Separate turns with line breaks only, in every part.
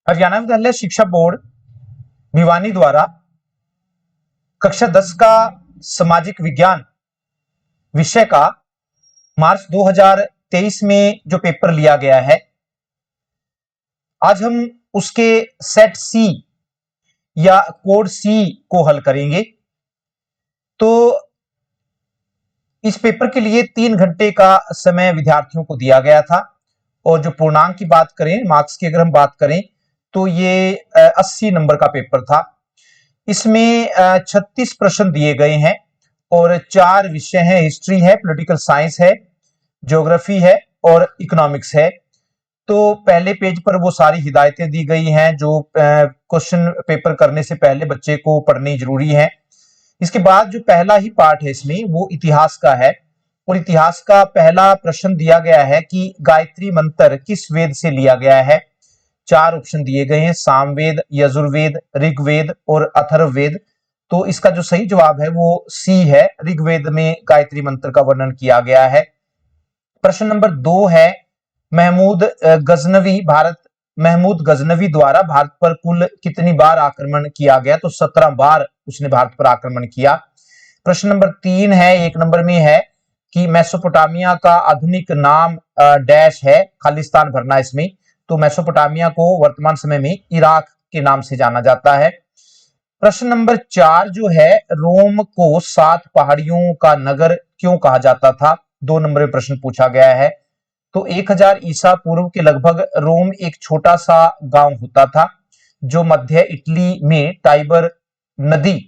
हरियाणा विद्यालय शिक्षा बोर्ड भिवानी द्वारा कक्षा 10 का सामाजिक विज्ञान विषय का मार्च 2023 में जो पेपर लिया गया है, आज हम उसके सेट सी या कोड सी को हल करेंगे। तो इस पेपर के लिए 3 घंटे का समय विद्यार्थियों को दिया गया था और जो पूर्णांक की बात करें, मार्क्स की अगर हम बात करें तो ये 80 नंबर का पेपर था। इसमें 36 प्रश्न दिए गए हैं और 4 विषय हैं। हिस्ट्री है, पॉलिटिकल साइंस है, ज्योग्राफी है और इकोनॉमिक्स है। तो पहले पेज पर वो सारी हिदायतें दी गई हैं जो क्वेश्चन पेपर करने से पहले बच्चे को पढ़नी जरूरी है। इसके बाद जो पहला ही पार्ट है इसमें वो इतिहास का है और इतिहास का पहला प्रश्न दिया गया है कि गायत्री मंत्र किस वेद से लिया गया है। 4 ऑप्शन दिए गए हैं, सामवेद, यजुर्वेद, ऋग्वेद और अथर्ववेद। तो इसका जो सही जवाब है वो सी है, ऋग्वेद में गायत्री मंत्र का वर्णन किया गया है। प्रश्न नंबर 2 है, महमूद गजनवी द्वारा भारत पर कुल कितनी बार आक्रमण किया गया? तो 17 बार उसने भारत पर आक्रमण किया। प्रश्न नंबर 3 है, 1 नंबर में है कि मेसोपोटामिया का आधुनिक नाम डैश है, खालिस्तान भरना इसमें। तो मेसोपोटामिया को वर्तमान समय में इराक के नाम से जाना जाता है। प्रश्न नंबर 4 जो है, रोम को 7 पहाड़ियों का नगर क्यों कहा जाता था? 2 नंबर में प्रश्न पूछा गया है। तो 1000 ईसा पूर्व के लगभग रोम एक छोटा सा गांव होता था जो मध्य इटली में टाइबर नदी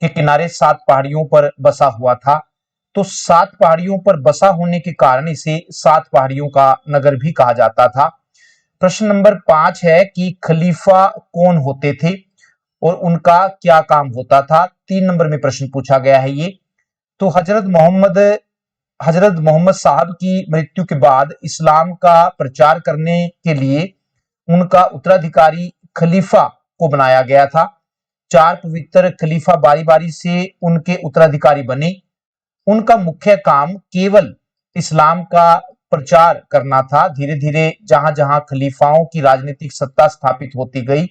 के किनारे 7 पहाड़ियों पर बसा हुआ था। तो 7 पहाड़ियों पर बसा होने के कारण इसे 7 पहाड़ियों का नगर भी कहा जाता था। प्रश्न नंबर 5 है कि खलीफा कौन होते थे और उनका क्या काम होता था? 3 नंबर में प्रश्न पूछा गया है ये। तो हजरत मोहम्मद साहब की मृत्यु के बाद इस्लाम का प्रचार करने के लिए उनका उत्तराधिकारी खलीफा को बनाया गया था। 4 पवित्र खलीफा बारी बारी से उनके उत्तराधिकारी बने। उनका मुख्य काम केवल इस्लाम का प्रचार करना था। धीरे धीरे जहां जहां खलीफाओं की राजनीतिक सत्ता स्थापित होती गई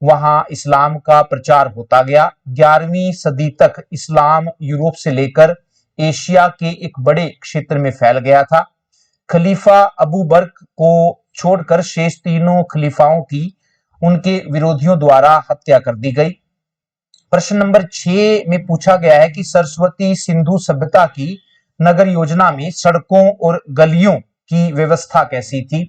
वहां इस्लाम का प्रचार होता गया। 11वीं सदी तक इस्लाम यूरोप से लेकर एशिया के एक बड़े क्षेत्र में फैल गया था। खलीफा अबू बकर को छोड़कर शेष तीनों खलीफाओं की उनके विरोधियों द्वारा हत्या कर दी गई। प्रश्न नंबर 6 में पूछा गया है कि सरस्वती सिंधु सभ्यता की नगर योजना में सड़कों और गलियों की व्यवस्था कैसी थी?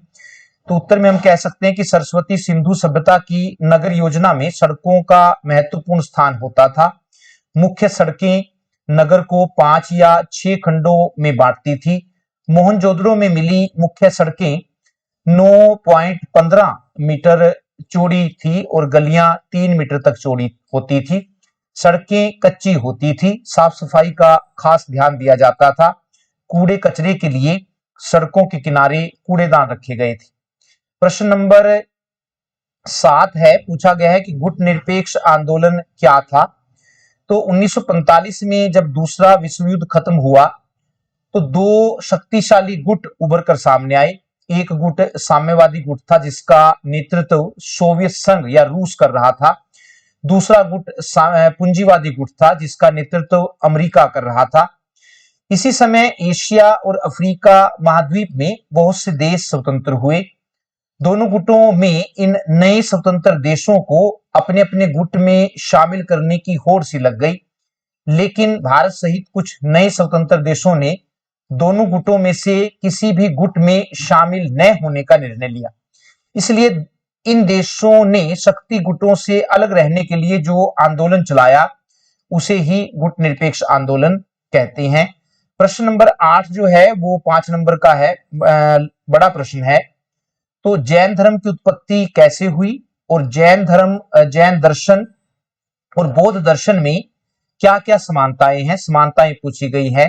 तो उत्तर में हम कह सकते हैं कि सरस्वती सिंधु सभ्यता की नगर योजना में सड़कों का महत्वपूर्ण स्थान होता था। मुख्य सड़कें नगर को 5 या 6 खंडों में बांटती थी। मोहनजोदड़ो में मिली मुख्य सड़कें 9.15 मीटर चौड़ी थी और गलियां 3 मीटर तक चौड़ी होती थी। सड़कें कच्ची होती थी। साफ सफाई का खास ध्यान दिया जाता था। कूड़े कचरे के लिए सड़कों के किनारे कूड़ेदान रखे गए थे। प्रश्न नंबर 7 है, पूछा गया है कि गुट निरपेक्ष आंदोलन क्या था? तो 1945 में जब दूसरा विश्व युद्ध खत्म हुआ तो 2 शक्तिशाली गुट उभर कर सामने आए। एक गुट साम्यवादी गुट था जिसका नेतृत्व सोवियत संघ या रूस कर रहा था। दूसरा गुट पूंजीवादी गुट था जिसका नेतृत्व अमेरिका कर रहा था। इसी समय एशिया और अफ्रीका महाद्वीप में बहुत से देश स्वतंत्र हुए। दोनों गुटों में इन नए स्वतंत्र देशों को अपने अपने गुट में शामिल करने की होड़ सी लग गई, लेकिन भारत सहित कुछ नए स्वतंत्र देशों ने दोनों गुटों में से किसी भी गुट में शामिल न होने का निर्णय लिया। इसलिए इन देशों ने शक्ति गुटों से अलग रहने के लिए जो आंदोलन चलाया उसे ही गुट निरपेक्ष आंदोलन कहते हैं। प्रश्न नंबर 8 जो है वो 5 नंबर का है, बड़ा प्रश्न है। तो जैन धर्म की उत्पत्ति कैसे हुई और जैन दर्शन और बौद्ध दर्शन में क्या क्या समानताएं हैं? समानताएं पूछी गई है।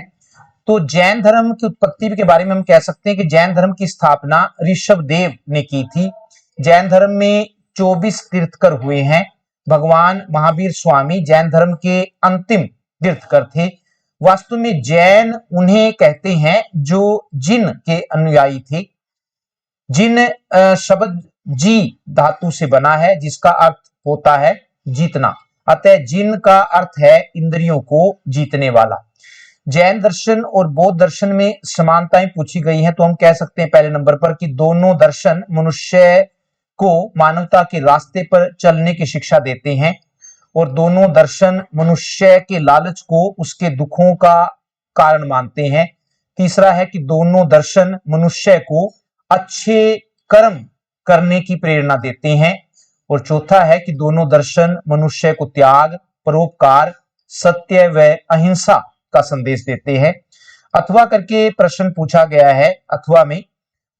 तो जैन धर्म की उत्पत्ति के बारे में हम कह सकते हैं कि जैन धर्म की स्थापना ऋषभदेव ने की थी। जैन धर्म में 24 तीर्थकर हुए हैं। भगवान महावीर स्वामी जैन धर्म के अंतिम तीर्थकर थे। वास्तव में जैन उन्हें कहते हैं जो जिन के अनुयायी थे। जिन शब्द जी धातु से बना है, जिसका अर्थ होता है जीतना। अतः जिन का अर्थ है इंद्रियों को जीतने वाला। जैन दर्शन और बौद्ध दर्शन में समानताएं पूछी गई हैं, तो हम कह सकते हैं पहले नंबर पर कि दोनों दर्शन मनुष्य को मानवता के रास्ते पर चलने की शिक्षा देते हैं और दोनों दर्शन मनुष्य के लालच को उसके दुखों का कारण मानते हैं। तीसरा है कि दोनों दर्शन मनुष्य को अच्छे कर्म करने की प्रेरणा देते हैं। और चौथा है कि दोनों दर्शन मनुष्य को त्याग, परोपकार, सत्य व अहिंसा का संदेश देते हैं। अथवा करके प्रश्न पूछा गया है अथवा में,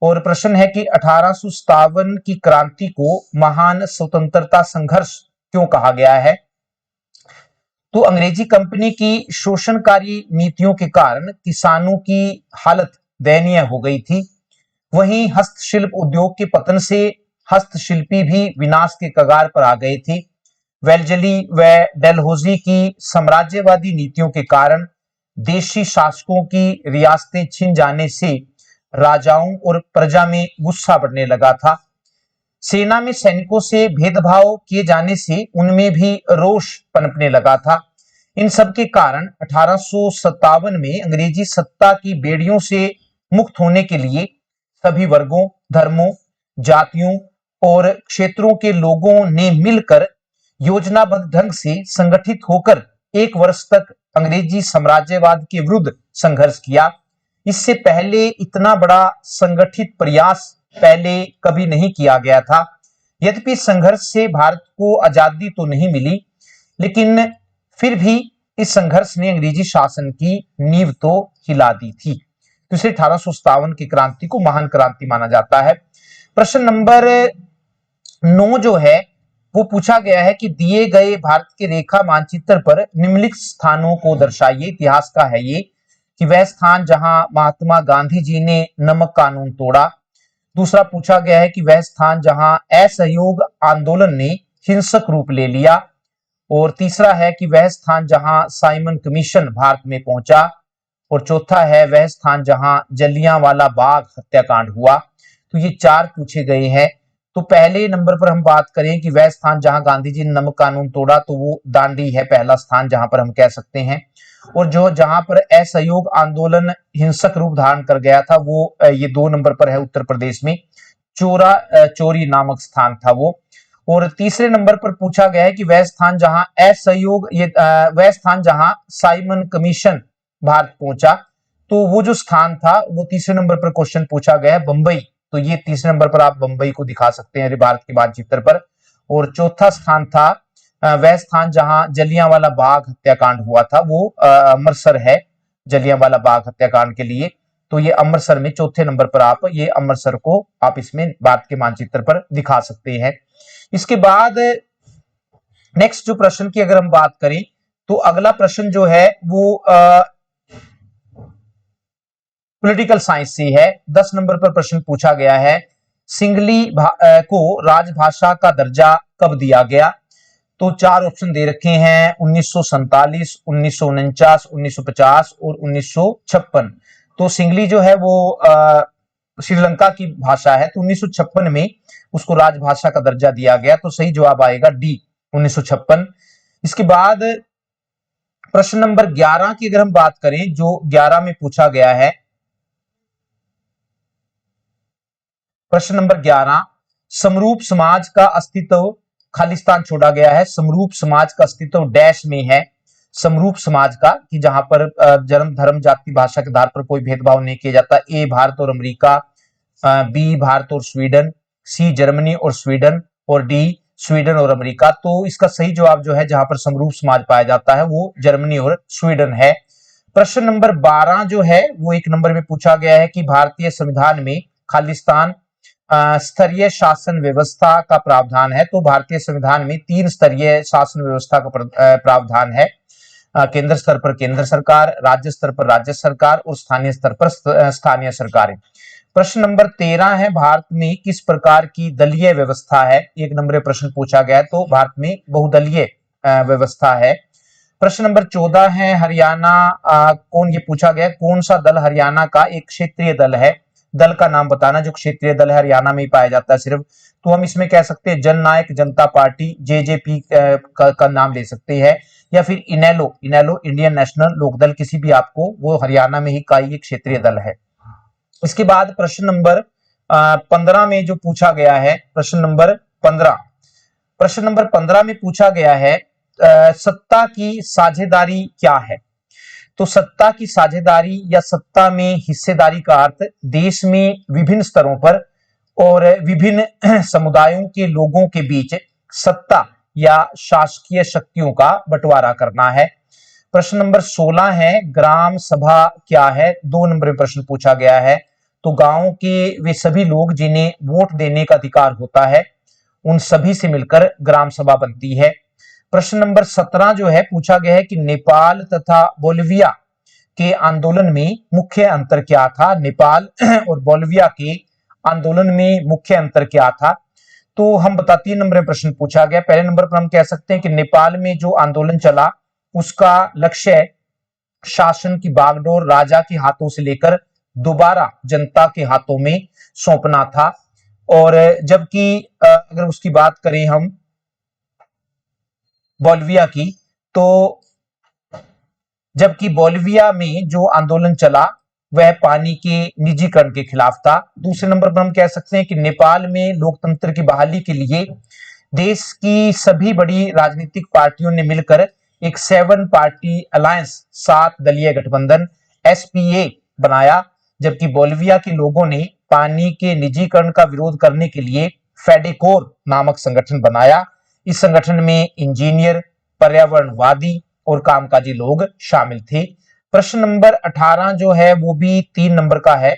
और प्रश्न है कि 1857 की क्रांति को महान स्वतंत्रता संघर्ष क्यों कहा गया है। तो अंग्रेजी कंपनी की शोषणकारी नीतियों के कारण किसानों की हालत दयनीय हो गई थी। वहीं हस्तशिल्प उद्योग के पतन से हस्तशिल्पी भी विनाश के कगार पर आ गए थे। वेल्जली व डेलहौजी की साम्राज्यवादी नीतियों के कारण देशी शासकों की रियासतें छिन जाने से राजाओं और प्रजा में गुस्सा बढ़ने लगा था। सेना में सैनिकों से भेदभाव किए जाने से उनमें भी रोष पनपने लगा था। इन सब के कारण 1857 में अंग्रेजी सत्ता की बेड़ियों से मुक्त होने के लिए सभी वर्गों, धर्मों, जातियों और क्षेत्रों के लोगों ने मिलकर योजनाबद्ध ढंग से संगठित होकर 1 वर्ष तक अंग्रेजी साम्राज्यवाद के विरुद्ध संघर्ष किया। इससे पहले इतना बड़ा संगठित प्रयास पहले कभी नहीं किया गया था। यद्यपि संघर्ष से भारत को आजादी तो नहीं मिली, लेकिन फिर भी इस संघर्ष ने अंग्रेजी शासन की नींव तो हिला दी थी। तो इसे 1857 की क्रांति को महान क्रांति माना जाता है। प्रश्न नंबर 9 जो है वो पूछा गया है कि दिए गए भारत के रेखा मानचित्र पर निम्नलिखित स्थानों को दर्शाइए। इतिहास का है ये कि वह स्थान जहां महात्मा गांधी जी ने नमक कानून तोड़ा। दूसरा पूछा गया है कि वह स्थान जहां असहयोग आंदोलन ने हिंसक रूप ले लिया। और तीसरा है कि वह स्थान जहां साइमन कमीशन भारत में पहुंचा। और चौथा है वह स्थान जहां जलियांवाला बाग हत्याकांड हुआ। तो ये 4 पूछे गए हैं। तो पहले नंबर पर हम बात करें कि वह स्थान जहां गांधी जी ने नमक कानून तोड़ा, तो वो दांडी है पहला स्थान जहां पर हम कह सकते हैं। और जो जहां पर असहयोग आंदोलन हिंसक रूप धारण कर गया था वो ये 2 नंबर पर है, उत्तर प्रदेश में चोरी नामक स्थान था वो। और तीसरे नंबर पर पूछा गया है कि वह स्थान जहां असहयोग वह स्थान जहां साइमन कमीशन भारत पहुंचा, तो वो जो स्थान था वो तीसरे नंबर पर क्वेश्चन पूछा गया है, बंबई। तो ये तीसरे नंबर पर आप बंबई को दिखा सकते हैं भारत के मानचित्र पर। और चौथा स्थान था वह स्थान जहां जलियांवाला बाग हत्याकांड हुआ था, वो अमृतसर है जलियांवाला बाग हत्याकांड के लिए। तो ये अमृतसर में चौथे नंबर पर आप ये अमृतसर को आप इसमें भारत के मानचित्र पर दिखा सकते हैं। इसके बाद नेक्स्ट जो प्रश्न की अगर हम बात करें, तो अगला प्रश्न जो है वो पॉलिटिकल साइंस से है। 10 नंबर पर प्रश्न पूछा गया है, सिंगली को राजभाषा का दर्जा कब दिया गया। तो 4 ऑप्शन दे रखे हैं, 1947, 1949, 1950 और 1956। तो सिंगली जो है वो श्रीलंका की भाषा है, तो 1956 में उसको राजभाषा का दर्जा दिया गया। तो सही जवाब आएगा डी, 1956। इसके बाद प्रश्न नंबर 11 की अगर हम बात करें, जो 11 में पूछा गया है, प्रश्न नंबर 11, समरूप समाज का अस्तित्व खालिस्तान छोड़ा गया है। समरूप समाज का अस्तित्व डैश में है। समरूप समाज का कि जहां पर जन्म, धर्म, जाति, भाषा के आधार पर कोई भेदभाव नहीं किया जाता। ए भारत और अमेरिका, बी भारत और स्वीडन, सी जर्मनी और स्वीडन, और डी स्वीडन और अमेरिका। तो इसका सही जवाब जो है जहां पर समरूप समाज पाया जाता है वो जर्मनी और स्वीडन है। प्रश्न नंबर 12 जो है वो 1 नंबर में पूछा गया है कि भारतीय संविधान में खालिस्तान स्तरीय शासन व्यवस्था का प्रावधान है। तो भारतीय संविधान में 3 स्तरीय शासन व्यवस्था का प्रावधान है। केंद्र स्तर पर केंद्र सरकार, राज्य स्तर पर राज्य सरकार और स्थानीय स्तर पर स्थानीय सरकारें। प्रश्न नंबर 13 है, भारत में किस प्रकार की दलीय व्यवस्था है। 1 नंबर प्रश्न पूछा गया है, तो भारत में बहुदलीय व्यवस्था है। प्रश्न नंबर 14 है, हरियाणा कौन, ये पूछा गया कौन सा दल हरियाणा का एक क्षेत्रीय दल है। दल का नाम बताना जो क्षेत्रीय दल है हरियाणा में ही पाया जाता है सिर्फ। तो हम इसमें कह सकते हैं जननायक जनता पार्टी जेजेपी का नाम ले सकते हैं, या फिर इनेलो इनेलो इंडियन नेशनल लोकदल, किसी भी आपको, वो हरियाणा में ही का एक क्षेत्रीय दल है। इसके बाद प्रश्न नंबर 15 में जो पूछा गया है, प्रश्न नंबर 15 में पूछा गया है सत्ता की साझेदारी क्या है। तो सत्ता की साझेदारी या सत्ता में हिस्सेदारी का अर्थ देश में विभिन्न स्तरों पर और विभिन्न समुदायों के लोगों के बीच सत्ता या शासकीय शक्तियों का बंटवारा करना है। प्रश्न नंबर 16 है ग्राम सभा क्या है। 2 नंबर में प्रश्न पूछा गया है। तो गांव के वे सभी लोग जिन्हें वोट देने का अधिकार होता है, उन सभी से मिलकर ग्राम सभा बनती है। प्रश्न नंबर 17 जो है पूछा गया है कि नेपाल तथा बोलिविया के आंदोलन में मुख्य अंतर क्या था। नेपाल और बोलिविया के आंदोलन में मुख्य अंतर क्या था। तो हम बता 3 नंबर में प्रश्न पूछा गया। पहले नंबर पर हम कह सकते हैं कि नेपाल में जो आंदोलन चला उसका लक्ष्य शासन की बागडोर राजा के हाथों से लेकर दोबारा जनता के हाथों में सौंपना था। और जबकि अगर उसकी बात करें हम बोलिविया की, तो जबकि बोलिविया में जो आंदोलन चला वह पानी के निजीकरण के खिलाफ था। दूसरे नंबर पर हम कह सकते हैं कि नेपाल में लोकतंत्र की बहाली के लिए देश की सभी बड़ी राजनीतिक पार्टियों ने मिलकर एक 7 पार्टी अलायंस 7 दलीय गठबंधन एसपीए बनाया, जबकि बोलिविया के लोगों ने पानी के निजीकरण का विरोध करने के लिए फेडेकोर नामक संगठन बनाया। इस संगठन में इंजीनियर, पर्यावरणवादी और कामकाजी लोग शामिल थे। प्रश्न नंबर 18 जो है वो भी 3 नंबर का है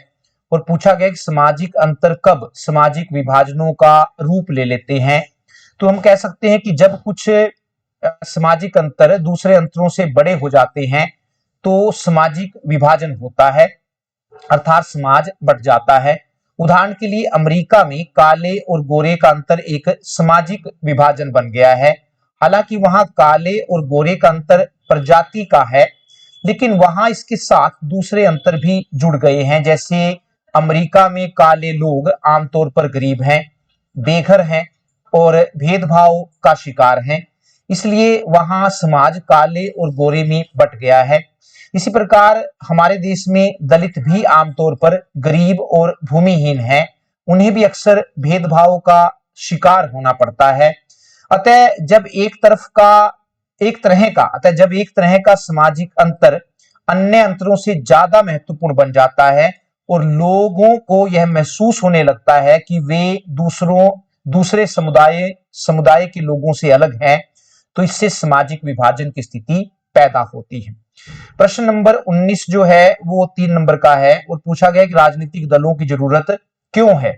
और पूछा गया कि सामाजिक अंतर कब सामाजिक विभाजनों का रूप ले लेते हैं। तो हम कह सकते हैं कि जब कुछ सामाजिक अंतर दूसरे अंतरों से बड़े हो जाते हैं तो सामाजिक विभाजन होता है, अर्थात समाज बढ़ जाता है। उदाहरण के लिए अमेरिका में काले और गोरे का अंतर एक सामाजिक विभाजन बन गया है। हालांकि वहां काले और गोरे का अंतर प्रजाति का है, लेकिन वहां इसके साथ दूसरे अंतर भी जुड़ गए हैं। जैसे अमेरिका में काले लोग आमतौर पर गरीब हैं, बेघर हैं और भेदभाव का शिकार हैं, इसलिए वहां समाज काले और गोरे में बट गया है। इसी प्रकार हमारे देश में दलित भी आमतौर पर गरीब और भूमिहीन हैं, उन्हें भी अक्सर भेदभाव का शिकार होना पड़ता है। अतः जब एक तरह का सामाजिक अंतर अन्य अंतरों से ज्यादा महत्वपूर्ण बन जाता है और लोगों को यह महसूस होने लगता है कि वे दूसरे समुदाय के लोगों से अलग हैं, तो इससे सामाजिक विभाजन की स्थिति पैदा होती है। प्रश्न नंबर 19 जो है वो 3 नंबर का है और पूछा गया कि राजनीतिक दलों की जरूरत क्यों है।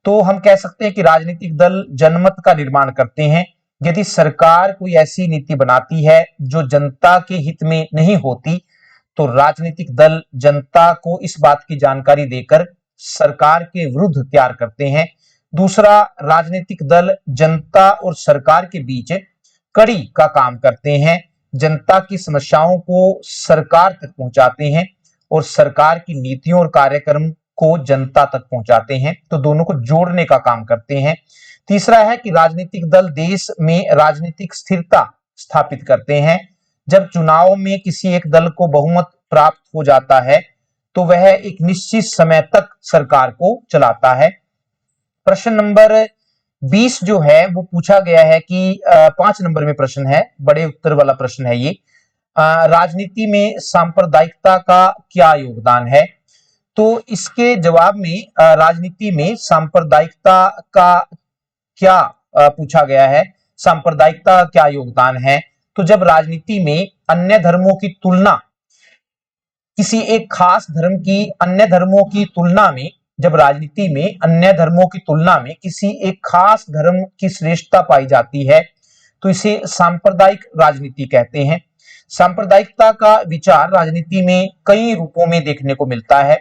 तो हम कह सकते हैं कि राजनीतिक दल जनमत का निर्माण करते हैं। यदि सरकार कोई ऐसी नीति बनाती है जो जनता के हित में नहीं होती, तो राजनीतिक दल जनता को इस बात की जानकारी देकर सरकार के विरुद्ध तैयार करते हैं। दूसरा, राजनीतिक दल जनता और सरकार के बीच कड़ी का काम करते हैं, जनता की समस्याओं को सरकार तक पहुंचाते हैं और सरकार की नीतियों और कार्यक्रम को जनता तक पहुंचाते हैं, तो दोनों को जोड़ने का काम करते हैं। तीसरा है कि राजनीतिक दल देश में राजनीतिक स्थिरता स्थापित करते हैं। जब चुनाव में किसी एक दल को बहुमत प्राप्त हो जाता है तो वह एक निश्चित समय तक सरकार को चलाता है। प्रश्न नंबर 20 जो है वो पूछा गया है कि 5 नंबर में प्रश्न है, बड़े उत्तर वाला प्रश्न है ये। राजनीति में सांप्रदायिकता का क्या योगदान है। तो इसके जवाब में राजनीति में सांप्रदायिकता का क्या पूछा गया है, सांप्रदायिकता का क्या योगदान है। तो जब राजनीति में अन्य धर्मों की तुलना किसी एक खास धर्म की अन्य धर्मों की तुलना में जब राजनीति में अन्य धर्मों की तुलना में किसी एक खास धर्म की श्रेष्ठता पाई जाती है तो इसे सांप्रदायिक राजनीति कहते हैं। सांप्रदायिकता का विचार राजनीति में कई रूपों में देखने को मिलता है।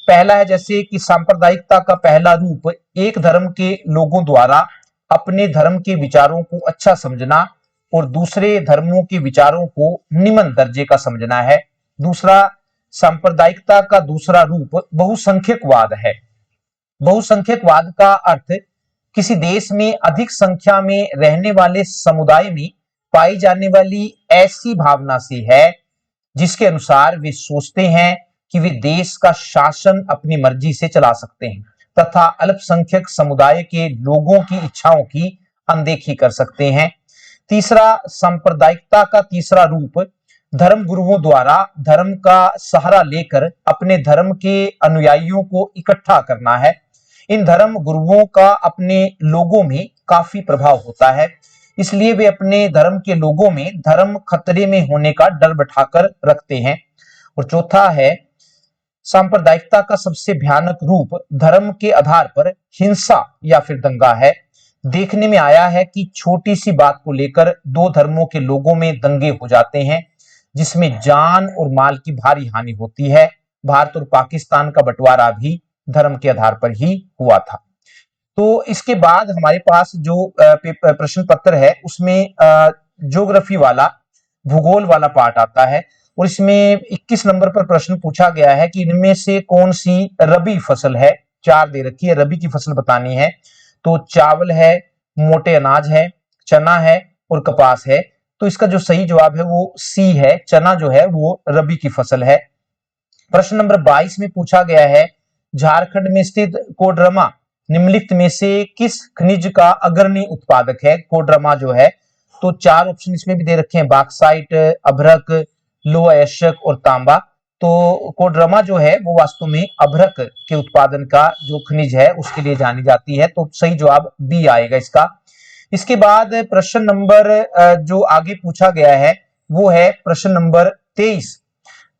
पहला है जैसे कि सांप्रदायिकता का पहला रूप एक धर्म के लोगों द्वारा अपने धर्म के विचारों को अच्छा समझना और दूसरे धर्मों के विचारों को निम्न दर्जे का समझना है। दूसरा, सांप्रदायिकता का दूसरा रूप बहुसंख्यकवाद है। बहुसंख्यकवाद का अर्थ किसी देश में अधिक संख्या में रहने वाले समुदाय में पाई जाने वाली ऐसी भावना से है जिसके अनुसार वे सोचते हैं कि वे देश का शासन अपनी मर्जी से चला सकते हैं तथा अल्पसंख्यक समुदाय के लोगों की इच्छाओं की अनदेखी कर सकते हैं। तीसरा, सांप्रदायिकता का तीसरा रूप धर्म गुरुओं द्वारा धर्म का सहारा लेकर अपने धर्म के अनुयायियों को इकट्ठा करना है। इन धर्म गुरुओं का अपने लोगों में काफी प्रभाव होता है, इसलिए वे अपने धर्म के लोगों में धर्म खतरे में होने का डर बैठाकर रखते हैं। और चौथा है, सांप्रदायिकता का सबसे भयानक रूप धर्म के आधार पर हिंसा या फिर दंगा है। देखने में आया है कि छोटी सी बात को लेकर दो धर्मों के लोगों में दंगे हो जाते हैं जिसमें जान और माल की भारी हानि होती है। भारत और पाकिस्तान का बंटवारा भी धर्म के आधार पर ही हुआ था। तो इसके बाद हमारे पास जो प्रश्न पत्र है उसमें ज्योग्राफी वाला, भूगोल वाला पार्ट आता है और इसमें 21 नंबर पर प्रश्न पूछा गया है कि इनमें से कौन सी रबी फसल है। 4 दे रखी है, रबी की फसल बतानी है। तो चावल है, मोटे अनाज है, चना है और कपास है। तो इसका जो सही जवाब है वो सी है, चना जो है वो रबी की फसल है। प्रश्न नंबर 22 में पूछा गया है, झारखंड में स्थित कोडरमा निम्नलिखित में से किस खनिज का अग्रणी उत्पादक है। कोडरमा जो है, तो 4 ऑप्शन इसमें भी दे रखे हैं, बॉक्साइट, अभ्रक, लोह अयस्क और तांबा। तो कोडरमा जो है वो वास्तव में अभ्रक के उत्पादन का जो खनिज है उसके लिए जानी जाती है। तो सही जवाब बी आएगा इसका। इसके बाद प्रश्न नंबर जो आगे पूछा गया है वो है प्रश्न नंबर 23,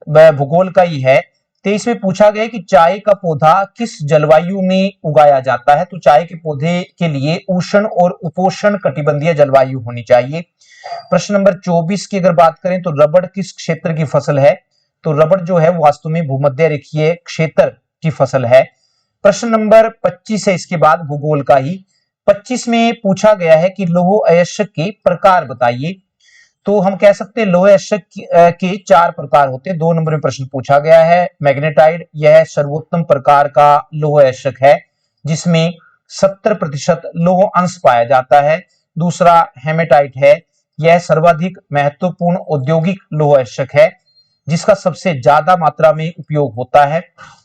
भूगोल का ही है। 23 में पूछा गया कि चाय का पौधा किस जलवायु में उगाया जाता है। तो चाय के पौधे के लिए उष्ण और उपोष्ण कटिबंधीय जलवायु होनी चाहिए। प्रश्न नंबर 24 की अगर बात करें तो रबड़ किस क्षेत्र की फसल है। तो रबड़ जो है वास्तव में भूमध्य रेखीय क्षेत्र की फसल है। प्रश्न नंबर 25 है इसके बाद भूगोल का ही। 25 में पूछा गया है कि लौह अयस्क के प्रकार बताइए। तो हम कह सकते हैं लौह अयस्क के 4 प्रकार होते हैं। 2 नंबर में प्रश्न पूछा गया है मैग्नेटाइट, यह सर्वोत्तम प्रकार का लौह अयस्क है जिसमें 70% लौह अंश पाया जाता है। दूसरा हेमेटाइट है, यह सर्वाधिक महत्वपूर्ण औद्योगिक लौह अयस्क है जिसका सबसे ज्यादा मात्रा में उपयोग होता है।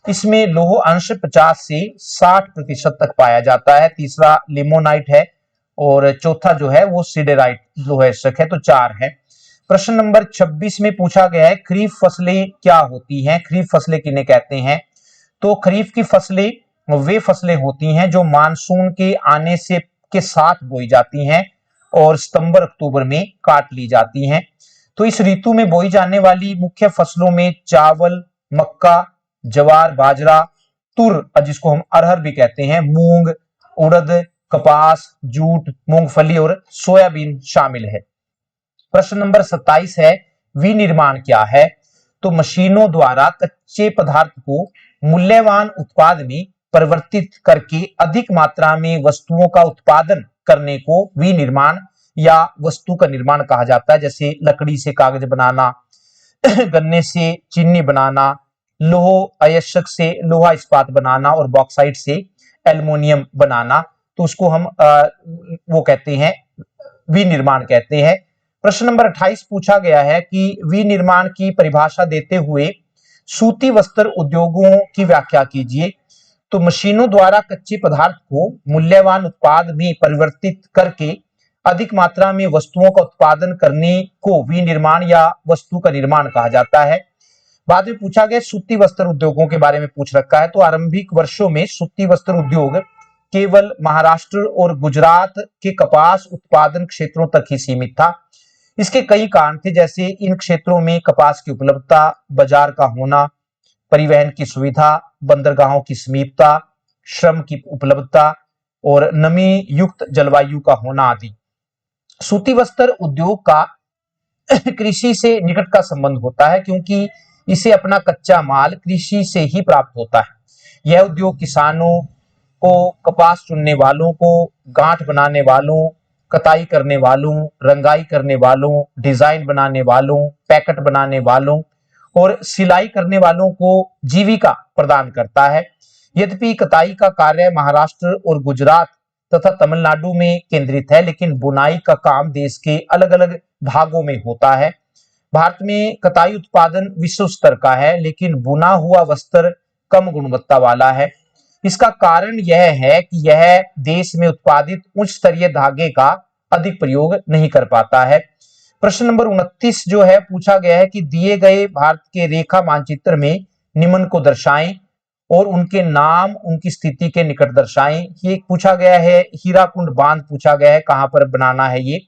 इसमें लौह अंश 50 से 60% तक पाया जाता है। तीसरा लिमोनाइट है और चौथा जो है वो सिडेराइट लौह अयस्क है। तो 4 है। प्रश्न नंबर 26 में पूछा गया है खरीफ फसलें क्या होती हैं। खरीफ फसलें किन्हें कहते हैं। तो खरीफ की फसलें वे फसलें होती हैं जो मानसून के आने से के साथ बोई जाती हैं और सितंबर अक्टूबर में काट ली जाती हैं। तो इस ऋतु में बोई जाने वाली मुख्य फसलों में चावल, मक्का, ज्वार, बाजरा, तुर जिसको हम अरहर भी कहते हैं, मूंग, उड़द, कपास, जूट, मूंगफली और सोयाबीन शामिल है। प्रश्न नंबर 27 है विनिर्माण क्या है। तो मशीनों द्वारा कच्चे पदार्थ को मूल्यवान उत्पाद में परिवर्तित करके अधिक मात्रा में वस्तुओं का उत्पादन करने को विनिर्माण या वस्तु का निर्माण कहा जाता है। जैसे लकड़ी से कागज बनाना, गन्ने से चीनी बनाना, लौह अयस्क से लोहा इस्पात बनाना और बॉक्साइट से एल्युमिनियम बनाना। तो उसको हम वो कहते हैं विनिर्माण कहते हैं। प्रश्न नंबर 28 पूछा गया है कि विनिर्माण की परिभाषा देते हुए सूती वस्त्र उद्योगों की व्याख्या कीजिए। तो मशीनों द्वारा कच्चे पदार्थ को मूल्यवान उत्पाद में परिवर्तित करके अधिक मात्रा में वस्तुओं का उत्पादन करने को विनिर्माण या वस्तु का निर्माण कहा जाता है। बाद में पूछा गया सूती वस्त्र उद्योगों के बारे में पूछ रखा है। तो आरंभिक वर्षों में सूती वस्त्र उद्योग केवल महाराष्ट्र और गुजरात के कपास उत्पादन क्षेत्रों तक ही सीमित था। इसके कई कारण थे, जैसे इन क्षेत्रों में कपास की उपलब्धता, बाजार का होना, परिवहन की सुविधा, बंदरगाहों की समीपता, श्रम की उपलब्धता और नमी युक्त जलवायु का होना आदि। सूती वस्त्र उद्योग का कृषि से निकट का संबंध होता है क्योंकि इसे अपना कच्चा माल कृषि से ही प्राप्त होता है। यह उद्योग किसानों को, कपास चुनने वालों को, गांठ बनाने वालों, कताई करने वालों, रंगाई करने वालों, डिजाइन बनाने वालों, पैकेट बनाने वालों और सिलाई करने वालों को जीविका प्रदान करता है। यद्यपि कताई का कार्य महाराष्ट्र और गुजरात तथा तमिलनाडु में केंद्रित है, लेकिन बुनाई का काम देश के अलग अलग भागों में होता है। भारत में कताई उत्पादन विश्व स्तर का है, लेकिन बुना हुआ वस्त्र कम गुणवत्ता वाला है। इसका कारण यह है कि यह देश में उत्पादित उच्च स्तरीय धागे का अधिक प्रयोग नहीं कर पाता है। प्रश्न नंबर 29 जो है पूछा गया है कि दिए गए भारत के रेखा मानचित्र में निम्न को दर्शाएं और उनके नाम उनकी स्थिति के निकट दर्शाएं। ये पूछा गया है, हीराकुंड बांध पूछा गया है, कहां पर बनाना है ये।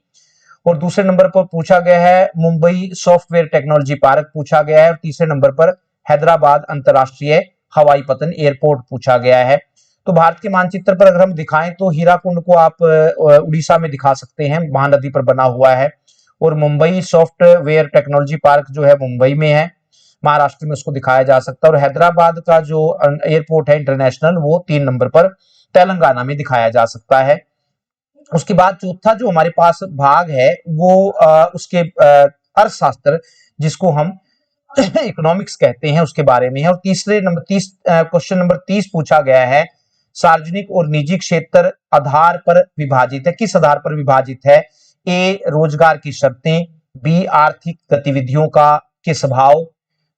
और दूसरे नंबर पर पूछा गया है मुंबई सॉफ्टवेयर टेक्नोलॉजी पार्क पूछा गया है, और तीसरे नंबर पर हैदराबाद अंतरराष्ट्रीय हवाई पतन एयरपोर्ट पूछा गया है। तो भारत के मानचित्र पर अगर हम दिखाएं तो हीराकुंड को आप उड़ीसा में दिखा सकते हैं, महानदी पर बना हुआ है। और मुंबई सॉफ्टवेयर टेक्नोलॉजी पार्क जो है मुंबई में है, महाराष्ट्र में उसको दिखाया जा सकता है। और हैदराबाद का जो एयरपोर्ट है इंटरनेशनल, वो 3 नंबर पर तेलंगाना में दिखाया जा सकता है। उसके बाद चौथा जो हमारे पास भाग है वो उसके अर्थशास्त्र, जिसको हम इकोनॉमिक्स कहते हैं, उसके बारे में है। और तीसरे नंबर 30 क्वेश्चन नंबर 30 पूछा गया है, सार्वजनिक और निजी क्षेत्र आधार पर विभाजित है, किस आधार पर विभाजित है? ए रोजगार की शर्तें, बी आर्थिक गतिविधियों का के स्वभाव,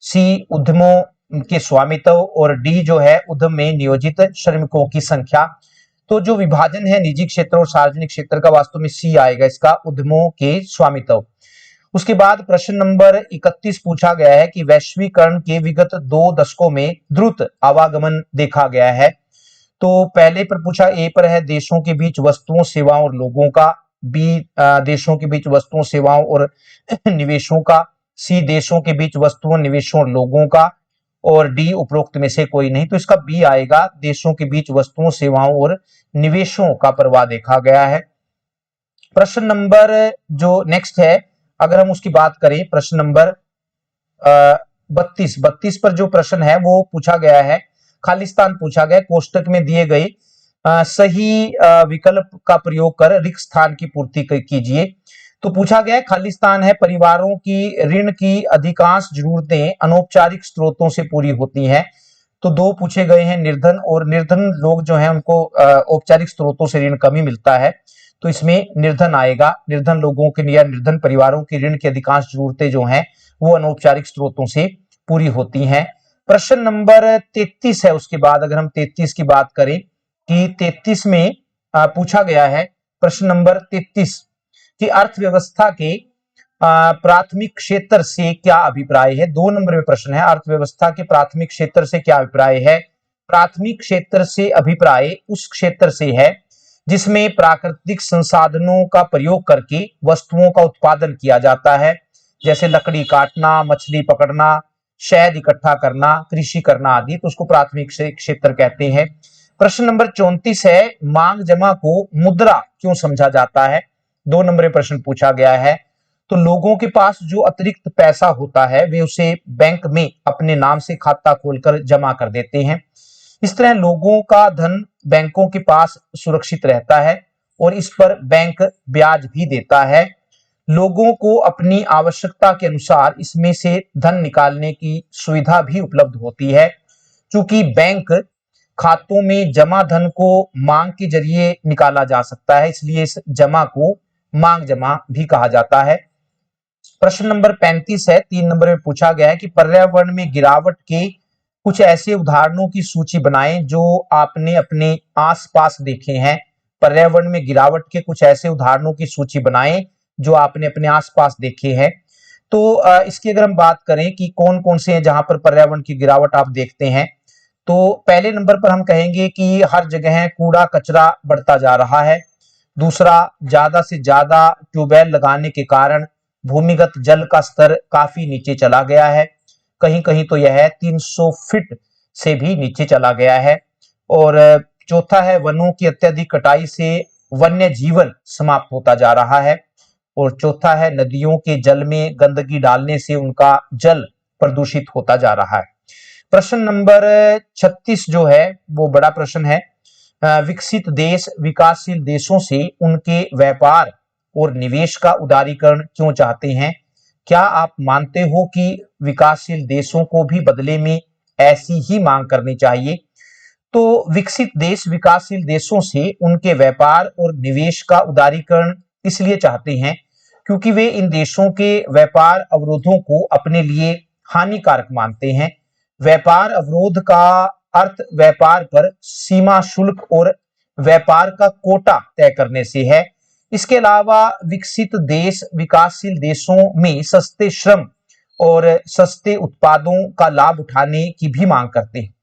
सी उद्यमों के स्वामित्व, और डी जो है उद्यम में नियोजित श्रमिकों की संख्या। तो जो विभाजन है निजी क्षेत्र और सार्वजनिक क्षेत्र का, वास्तव में सी आएगा इसका, उद्यमों के स्वामित्व। उसके बाद प्रश्न नंबर 31 पूछा गया है कि वैश्वीकरण के विगत 2 दशकों में द्रुत आवागमन देखा गया है। तो पहले पर पूछा, ए पर है देशों के बीच वस्तुओं सेवाओं और लोगों का, बी देशों के बीच वस्तुओं सेवाओं और निवेशों का, सी देशों के बीच वस्तुओं निवेशों और लोगों का, और डी उपरोक्त में से कोई नहीं। तो इसका बी आएगा, देशों के बीच वस्तुओं सेवाओं और निवेशों का प्रवाह देखा गया है। प्रश्न नंबर जो नेक्स्ट है, अगर हम उसकी बात करें, प्रश्न नंबर 32 पर जो प्रश्न है वो पूछा गया है, खालिस्तान पूछा गया। कोष्टक में दिए गए सही विकल्प का प्रयोग कर रिक्त स्थान की पूर्ति कीजिए। तो पूछा गया है, खालिस्तान है, परिवारों की ऋण की अधिकांश जरूरतें अनौपचारिक स्रोतों से पूरी होती हैं। तो 2 पूछे गए हैं, निर्धन, और निर्धन लोग जो हैं उनको औपचारिक स्रोतों से ऋण कम ही मिलता है, तो इसमें निर्धन आएगा। निर्धन लोगों के या निर्धन परिवारों की ऋण की अधिकांश जरूरतें जो हैं वो अनौपचारिक स्रोतों से पूरी होती हैं। प्रश्न नंबर 33 है, उसके बाद अगर हम 33 की बात करें कि 33 में पूछा गया है, प्रश्न नंबर 33 कि अर्थव्यवस्था के प्राथमिक क्षेत्र से क्या अभिप्राय है? 2 नंबर में प्रश्न है, अर्थव्यवस्था के प्राथमिक क्षेत्र से क्या अभिप्राय है? प्राथमिक क्षेत्र से अभिप्राय उस क्षेत्र से है जिसमें प्राकृतिक संसाधनों का प्रयोग करके वस्तुओं का उत्पादन किया जाता है, जैसे लकड़ी काटना, मछली पकड़ना, शहद इकट्ठा करना, कृषि करना आदि, तो उसको प्राथमिक क्षेत्र कहते हैं। प्रश्न नंबर 34 है, मांग जमा को मुद्रा क्यों समझा जाता है? 2 नंबर में प्रश्न पूछा गया है। तो लोगों के पास जो अतिरिक्त पैसा होता है वे उसे बैंक में अपने नाम से खाता खोलकर जमा कर देते हैं। इस तरह लोगों का धन बैंकों के पास सुरक्षित रहता है और इस पर बैंक ब्याज भी देता है। लोगों को अपनी आवश्यकता के अनुसार इसमें से धन निकालने की सुविधा भी उपलब्ध होती है। चूंकि बैंक खातों में जमा धन को मांग के जरिए निकाला जा सकता है, इसलिए इस जमा को मांग जमा भी कहा जाता है। प्रश्न नंबर 35 है, 3 नंबर में पूछा गया है कि पर्यावरण में गिरावट के कुछ ऐसे उदाहरणों की सूची बनाएं जो आपने अपने आसपास देखे हैं। पर्यावरण में गिरावट के कुछ ऐसे उदाहरणों की सूची बनाएं जो आपने अपने आसपास देखे हैं। तो इसकी अगर हम बात करें कि कौन कौन से हैं जहां पर पर्यावरण की गिरावट आप देखते हैं, तो पहले नंबर पर हम कहेंगे कि हर जगह कूड़ा कचरा बढ़ता जा रहा है। दूसरा, ज्यादा से ज्यादा ट्यूबवेल लगाने के कारण भूमिगत जल का स्तर काफी नीचे चला गया है, कहीं कहीं तो यह 300 फीट से भी नीचे चला गया है। और चौथा है, वनों की अत्यधिक कटाई से वन्य जीवन समाप्त होता जा रहा है। और चौथा है, नदियों के जल में गंदगी डालने से उनका जल प्रदूषित होता जा रहा है। प्रश्न नंबर 36 जो है वो बड़ा प्रश्न है, विकसित देश विकासशील देशों से उनके व्यापार और निवेश का उदारीकरण क्यों चाहते हैं? क्या आप मानते हो कि विकासशील देशों को भी बदले में ऐसी ही मांग करनी चाहिए? तो विकसित देश विकासशील देशों से उनके व्यापार और निवेश का उदारीकरण इसलिए चाहते हैं क्योंकि वे इन देशों के व्यापार अवरोधों को अपने लिए हानिकारक मानते हैं। व्यापार अवरोध का अर्थ व्यापार पर सीमा शुल्क और व्यापार का कोटा तय करने से है। इसके अलावा विकसित देश विकासशील देशों में सस्ते श्रम और सस्ते उत्पादों का लाभ उठाने की भी मांग करते हैं।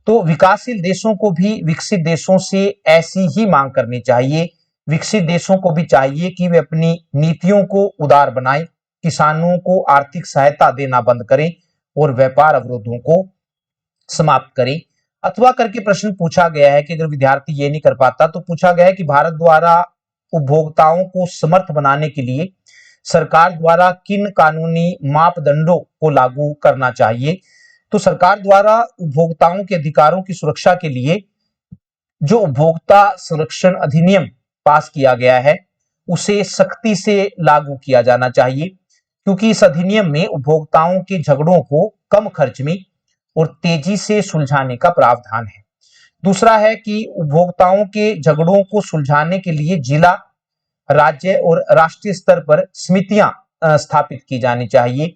तो विकासशील देशों को भी विकसित देशों से ऐसी ही मांग करनी चाहिए। विकसित देशों को भी चाहिए कि वे अपनी नीतियों को उदार बनाएं, किसानों को आर्थिक सहायता देना बंद करें और व्यापार अवरोधों को समाप्त करें। अथवा करके प्रश्न पूछा गया है कि अगर विद्यार्थी ये नहीं कर पाता तो पूछा गया है कि भारत द्वारा उपभोक्ताओं को समर्थ बनाने के लिए सरकार द्वारा किन कानूनी मापदंडों को लागू करना चाहिए। तो सरकार द्वारा उपभोक्ताओं के अधिकारों की सुरक्षा के लिए जो उपभोक्ता संरक्षण अधिनियम पास किया गया है उसे सख्ती से लागू किया जाना चाहिए, क्योंकि इस अधिनियम में उपभोक्ताओं के झगड़ों को कम खर्च में और तेजी से सुलझाने का प्रावधान है। दूसरा है कि उपभोक्ताओं के झगड़ों को सुलझाने के लिए जिला, राज्य और राष्ट्रीय स्तर पर समितियां स्थापित की जानी चाहिए।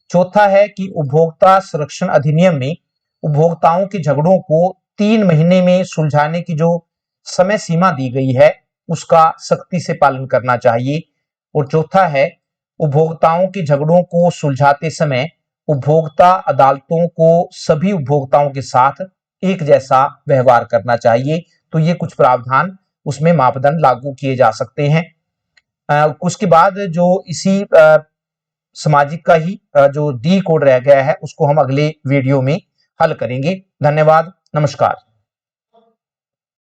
चौथा है कि उपभोक्ता संरक्षण अधिनियम में उपभोक्ताओं के झगड़ों को 3 महीने में सुलझाने की जो समय सीमा दी गई है उसका सख्ती से पालन करना चाहिए। और चौथा है उपभोक्ताओं के झगड़ों को सुलझाते समय उपभोक्ता अदालतों को सभी उपभोक्ताओं के साथ एक जैसा व्यवहार करना चाहिए। तो ये कुछ प्रावधान उसमें मापदंड लागू किए जा सकते हैं। उसके बाद जो इसी सामाजिक का ही जो डी कोड रह गया है उसको हम अगले वीडियो में हल करेंगे। धन्यवाद, नमस्कार।